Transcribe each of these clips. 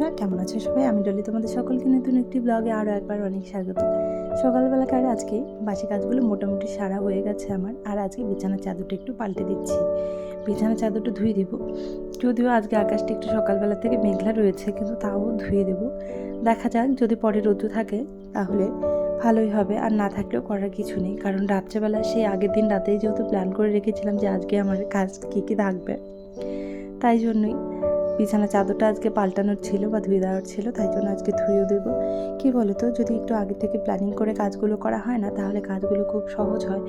বন্ধুরা, কেমন আছো সবাই? আমি ডলি, তোমাদের সকলকে নতুন একটি ব্লগে আরও একবার অনেক স্বাগত। সকালবেলাকার আজকে বাসি কাজগুলো মোটামুটি সারা হয়ে গেছে আমার। আর আজকে বিছানার চাদরটা একটু পাল্টে দিচ্ছি, বিছানার চাদরটা ধুয়ে দেবো। যদিও আজকে আকাশটা একটু সকালবেলা থেকে মেঘলা রয়েছে, কিন্তু তাও ধুয়ে দেবো। দেখা যাক, যদি পরে রোদ্দু থাকে তাহলে ভালোই হবে, আর না থাকলেও করার কিছু নেই। কারণ রাত্রেবেলা সেই আগের দিন রাতেই যেহেতু প্ল্যান করে রেখেছিলাম যে আজকে আমার কাজ কী কী থাকবে, তাই জন্যই বিছানার চাদরটা আজকে পাল্টানোর ছিল বা ধুয়ে দেওয়ার ছিল, তাই জন্য আজকে ধুয়েও দেবো। কী বলো তো, যদি একটু আগে থেকে প্ল্যানিং করে কাজগুলো করা হয় না, তাহলে কাজগুলো খুব সহজ হয়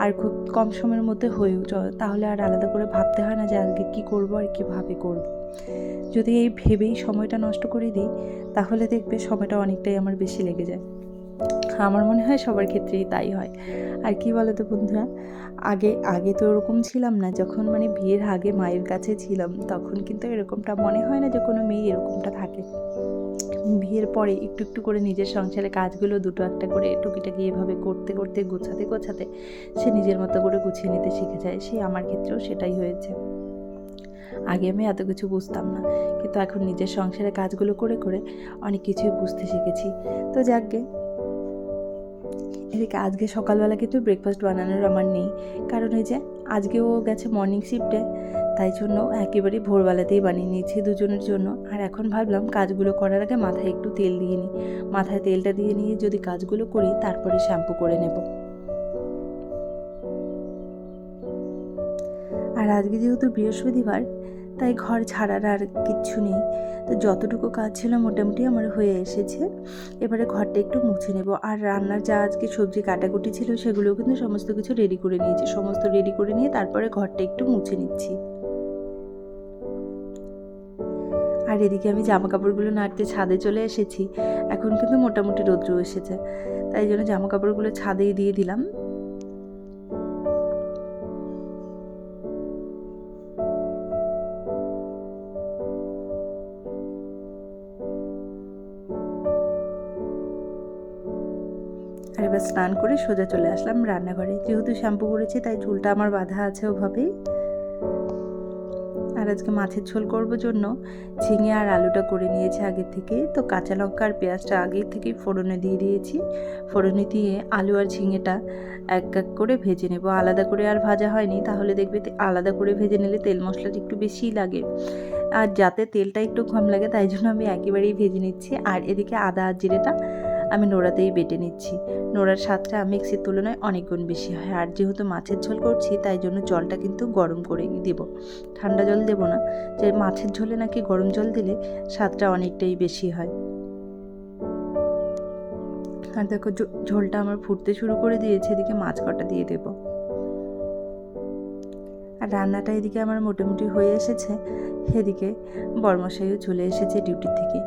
আর খুব কম সময়ের মধ্যে হয়েও যায়। তাহলে আর আলাদা করে ভাবতে হয় না যে আজকে কী করবো আর কীভাবে করবো। যদি এই ভেবেই সময়টা নষ্ট করে দিই, তাহলে দেখবে সময়টা অনেকটাই আমার বেশি লেগে যায়। আমার মনে হয় সবার ক্ষেত্রেই তাই হয়। আর কি বলো তো বন্ধুরা, আগে তো ওরকম ছিলাম না। যখন বিয়ের আগে মায়ের কাছে ছিলাম, তখন কিন্তু এরকমটা মনে হয় না যে কোনো মেয়ে এরকমটা থাকে। বিয়ের পরে একটু একটু করে নিজের সংসারে কাজগুলো দুটো একটা করে টুকিটাকি এভাবে করতে করতে গোছাতে গোছাতে সে নিজের মতো করে গুছিয়ে নিতে শিখে যায়। সে আমার ক্ষেত্রেও সেটাই হয়েছে। আগে আমি এত কিছু বুঝতাম না, কিন্তু এখন নিজের সংসারে কাজগুলো করে করে অনেক কিছুই বুঝতে শিখেছি। তো যাকগে, এদিকে আজকে সকালবেলা কিন্তু ব্রেকফাস্ট বানানোর আমার নেই, কারণ ওই যে আজকেও গেছে মর্নিং শিফটে, তাই জন্য একেবারেই ভোরবেলাতেই বানিয়ে নিয়েছি দুজনের জন্য। আর এখন ভাবলাম কাজগুলো করার আগে মাথায় একটু তেল দিয়ে নিই। মাথায় তেলটা দিয়ে নিয়ে যদি কাজগুলো করি, তারপরে শ্যাম্পু করে নেব। আর আজকে যেহেতু বৃহস্পতিবার, তাই ঘর ছাড়ার আর কিচ্ছু নেই। তো যতটুকু কাজ ছিল মোটামুটি আমার হয়ে এসেছে। এবারে ঘরটা একটু মুছে নেব। আর রান্নার যা আজকে সবজি কাটাকুটি ছিল, সেগুলোও কিন্তু সমস্ত কিছু রেডি করে নিয়েছি। সমস্ত রেডি করে নিয়ে তারপরে ঘরটা একটু মুছে নিচ্ছি। আর এদিকে আমি জামা কাপড়গুলো নাড়তে ছাদে চলে এসেছি। এখন কিন্তু মোটামুটি রৌদ্র এসেছে, তাই জন্য জামা কাপড়গুলো ছাদেই দিয়ে দিলাম। আর এবার স্নান করে সোজা চলে আসলাম রান্নাঘরে। যেহেতু শ্যাম্পু করেছি, তাই চুলটা আমার বাঁধা আছে ওভাবেই। আর আজকে মাছের ঝোল করব জন্য ঝিঙে আর আলুটা করে নিয়েছি আগের থেকে। তো কাঁচা লঙ্কা আর পেঁয়াজটা আগের থেকেই ফোড়নে দিয়ে দিয়েছি। ফোড়নে দিয়ে আলু আর ঝিঙেটা এক এক করে ভেজে নেব। আলাদা করে আর ভাজা হয়নি, তাহলে দেখবে আলাদা করে ভেজে নিলে তেল মশলাটা একটু বেশিই লাগে। আর যাতে তেলটা একটু কম লাগে, তাই জন্য আমি একেবারেই ভেজে নিচ্ছি। আর এদিকে আদা আর জিরেটা আমি নোড়াতেই বেটে নিচ্ছি। নোড়ার স্বাদটা মিক্সির তুলনায় অনেক গুণ বেশি হয়। আর যেহেতু মাছের ঝোল করছি, তাই জন্য জলটা কিন্তু গরম করেই দেব, ঠান্ডা জল দেব না। যে মাছের ঝোলে নাকি গরম জল দিলে স্বাদটা অনেকটাই বেশি হয়। আর দেখো, ঝোলটা আমার ফুটতে শুরু করে দিয়েছে। এদিকে মাছ কটা দিয়ে দেবো। আর রান্নাটা এদিকে আমার মোটামুটি হয়ে এসেছে। এদিকে বরমশাইও চলে এসেছে ডিউটি থেকে।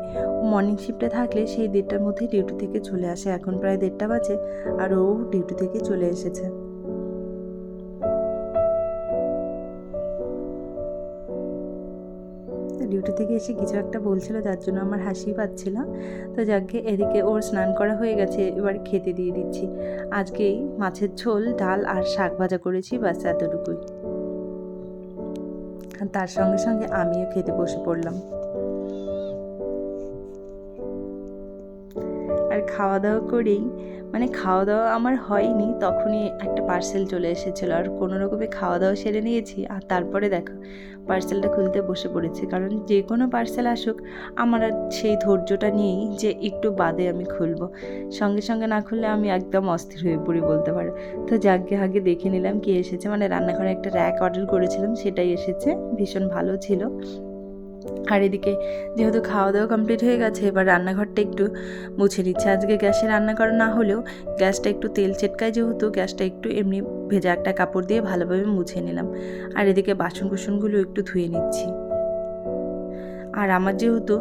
মর্নিং শিফটে থাকলে সেই 1:30টার মধ্যে ডিউটি থেকে চলে আসে। এখন প্রায় 1:30টা বাজে, আর ও ডিউটি থেকে চলে এসেছে। ডিউটি থেকে এসে কিছু একটা বলছিল, যার জন্য আমার হাসি পাচ্ছিল। তো যাকে, এদিকে ওর স্নান করা হয়ে গেছে, এবার খেতে দিয়ে দিচ্ছি। আজকেই মাছের ঝোল, ডাল আর শাক ভাজা করেছি, বাস এতটুকুই। আর তার সঙ্গে সঙ্গে আমিও খেতে বসে পড়লাম। আর খাওয়া দাওয়া করেই, খাওয়া দাওয়া আমার হয়নি, তখনই একটা পার্সেল চলে এসেছিলো। আর কোনো রকমে খাওয়া দাওয়া সেরে নিয়েছি। আর তারপরে দেখো, পার্সেলটা খুলতে বসে পড়েছি। কারণ যে কোনো পার্সেল আসুক, আমার আর সেই ধৈর্যটা নেই যে একটু বাদে আমি খুলবো। সঙ্গে সঙ্গে না খুললে আমি একদম অস্থির হয়ে পড়ি বলতে পারো। তো যাকে আগে দেখে নিলাম কি এসেছে। রান্নাঘরে একটা র্যাক অর্ডার করেছিলাম, সেটাই এসেছে। ভীষণ ভালো ছিল। আর এদিকে যেহেতু খাওয়া দাওয়া কমপ্লিট হয়ে গেছে, এবার রান্নাঘরটা একটু মুছে নিচ্ছে। আজকে গ্যাসে রান্না করা না হলেও গ্যাসটা একটু তেল চেটকায়, যেহেতু গ্যাসটা একটু এমনি ভেজা একটা কাপড় দিয়ে ভালোভাবে মুছে নিলাম। আর এদিকে বাসন কুসনগুলো একটু ধুয়ে নিচ্ছি। আর আমার যেহেতু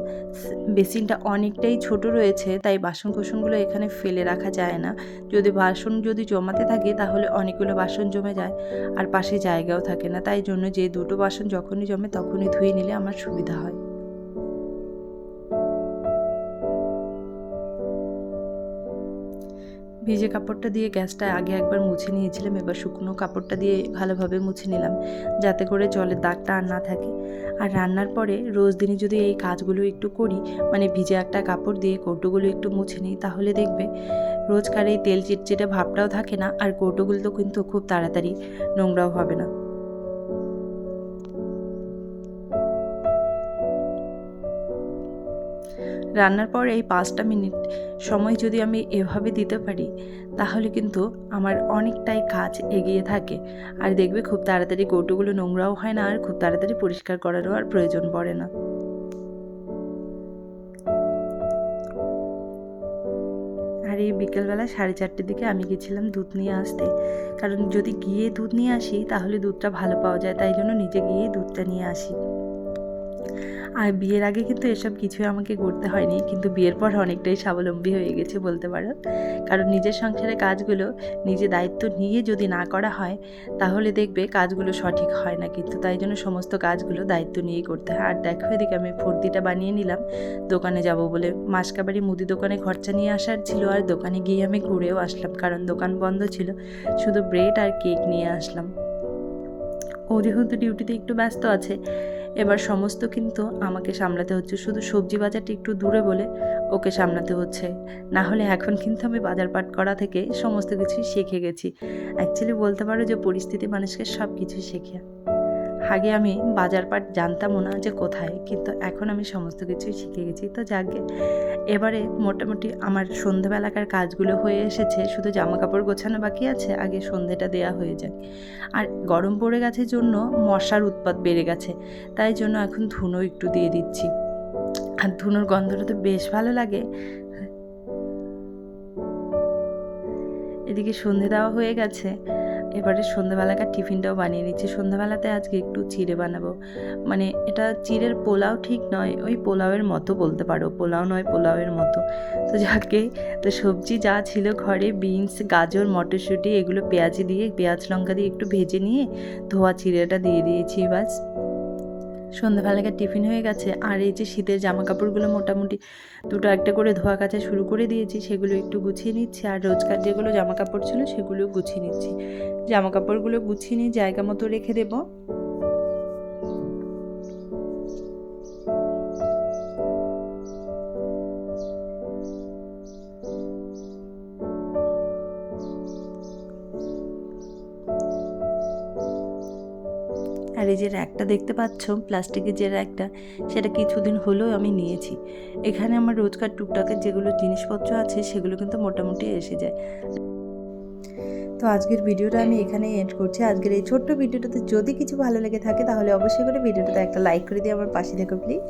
বেসিনটা অনেকটাই ছোট রয়েছে, তাই বাসন কুসনগুলো এখানে ফেলে রাখা যায় না। যদি জমাতে থাকে, তাহলে অনেকগুলো বাসন জমে যায়, আর পাশে জায়গাও থাকে না। তাই জন্য যে দুটো বাসন যখনই জমে তখনই ধুয়ে নিলে আমার সুবিধা হয়। ভিজে কাপড়টা দিয়ে গ্যাসটা আগে একবার মুছে নিয়েছিলাম, এবার শুকনো কাপড়টা দিয়ে ভালোভাবে মুছে নিলাম যাতে করে জলের দাগটা আর না থাকে। আর রান্নার পরে রোজ দিনই যদি এই কাজগুলো একটু করি, মানে ভিজে একটা কাপড় দিয়ে কৌটোগুলো একটু মুছে নিই, তাহলে দেখবে রোজকার এই তেল চিটচিটে ভাবটাও থাকে না, আর কৌটোগুলো তো কিন্তু খুব তাড়াতাড়ি নোংরাও হবে না। রান্নার পর এই 5টা মিনিট সময় যদি আমি এভাবে দিতে পারি, তাহলে কিন্তু আমার অনেকটাই কাজ এগিয়ে থাকে। আর দেখবে খুব তাড়াতাড়ি কৌটোগুলো নোংরাও হয় না, আর খুব তাড়াতাড়ি পরিষ্কার করারও আর প্রয়োজন পড়ে না। আর এই বিকেলবেলা 4:30টার দিকে আমি গেছিলাম দুধ নিয়ে আসতে, কারণ যদি গিয়ে দুধ নিয়ে আসি তাহলে দুধটা ভালো পাওয়া যায়, তাই জন্য নিজে গিয়েই দুধটা নিয়ে আসি। আর বিয়ের আগে কিন্তু এসব কিছুই আমাকে করতে হয়নি, কিন্তু বিয়ের পর অনেকটাই স্বাবলম্বী হয়ে গেছে বলতে পারো। কারণ নিজের সংসারের কাজগুলো নিজে দায়িত্ব নিয়ে যদি না করা হয়, তাহলে দেখবে কাজগুলো সঠিক হয় না, কিন্তু তাই জন্য সমস্ত কাজগুলো দায়িত্ব নিয়েই করতে হয়। আর দেখো এদিকে আমি ফর্দিটা বানিয়ে নিলাম দোকানে যাব বলে। মাসকাবাড়ি মুদি দোকানে খরচা নিয়ে আসার ছিল, আর দোকানে গিয়ে আমি ঘুরেও আসলাম, কারণ দোকান বন্ধ ছিল, শুধু ব্রেড আর কেক নিয়ে আসলাম। ও যেহেতু ডিউটিতে একটু ব্যস্ত আছে, এবার সমস্ত কিন্তু আমাকে সামলাতে হচ্ছে, শুধু সবজি বাজারটা একটু দূরে বলে ওকে সামলাতে হচ্ছে। না হলে এখন কিন্তু আমি বাজার পাট করা থেকে সমস্ত কিছুই শিখে গেছি। অ্যাকচুয়ালি বলতে পারো যে পরিস্থিতি মানুষকে সব কিছুই শেখে। আগে আমি বাজার পাট জানতামও না যে কোথায়, কিন্তু এখন আমি সমস্ত কিছুই শিখে গেছি। তো যাকে এবারে মোটামুটি আমার সন্ধ্যাবেলাকার কাজগুলো হয়ে এসেছে, শুধু জামা কাপড় গোছানো বাকি আছে, আগে সন্ধ্যেটা দেয়া হয়ে যায়। আর গরম পড়ে গেছে জন্য মশার উৎপাত বেড়ে গেছে, তাই জন্য এখন ধুনো একটু দিয়ে দিচ্ছি। আর ধুনোর গন্ধটা তো বেশ ভালো লাগে। এদিকে সন্ধে দেওয়া হয়ে গেছে, এবারে সন্ধ্যাবেলাকার টিফিনটাও বানিয়ে নিচ্ছি। সন্ধ্যাবেলাতে আজকে একটু চিড়ে বানাবো, মানে এটা চিড়ের পোলাও ঠিক নয়, ওই পোলাওয়ের মতো বলতে পারো, পোলাও নয় পোলাওয়ের মতো। তো যাকে তো সবজি যা ছিল ঘরে, বিনস, গাজর, মটরশুঁটি, এগুলো পেঁয়াজি দিয়ে, পেঁয়াজ লঙ্কা দিয়ে একটু ভেজে নিয়ে ধোয়া চিড়েটা দিয়ে দিয়েছি। বাস সন্ধ্যাবেলাকার টিফিন হয়ে গেছে। আর এই যে শীতের জামা কাপড়গুলো মোটামুটি দুটো একটা করে ধোয়া কাচা শুরু করে দিয়েছি, সেগুলো একটু গুছিয়ে নিচ্ছি। আর রোজকার যেগুলো জামা কাপড় ছিল সেগুলো গুছিয়ে নিচ্ছি। জামা কাপড়গুলো গুছিয়ে নিয়ে জায়গা মতো রেখে দেবো। আর এই যে র্যাকটা দেখতে পাচ্ছ, প্লাস্টিকের যে র্যাকটা, সেটা কিছুদিন হলেও আমি নিয়েছি। এখানে আমার রোজকার টুকটাকের যেগুলো জিনিসপত্র আছে সেগুলো কিন্তু মোটামুটি এসে যায়। তো আজকের ভিডিওটা আমি এখানেই এন্ড করছি। আজকের এই ছোট্ট ভিডিওটাতে যদি কিছু ভালো লেগে থাকে, তাহলে অবশ্যই করে ভিডিওটাতে একটা লাইক করে দিয়ে আমার পাশে থেকো প্লিজ।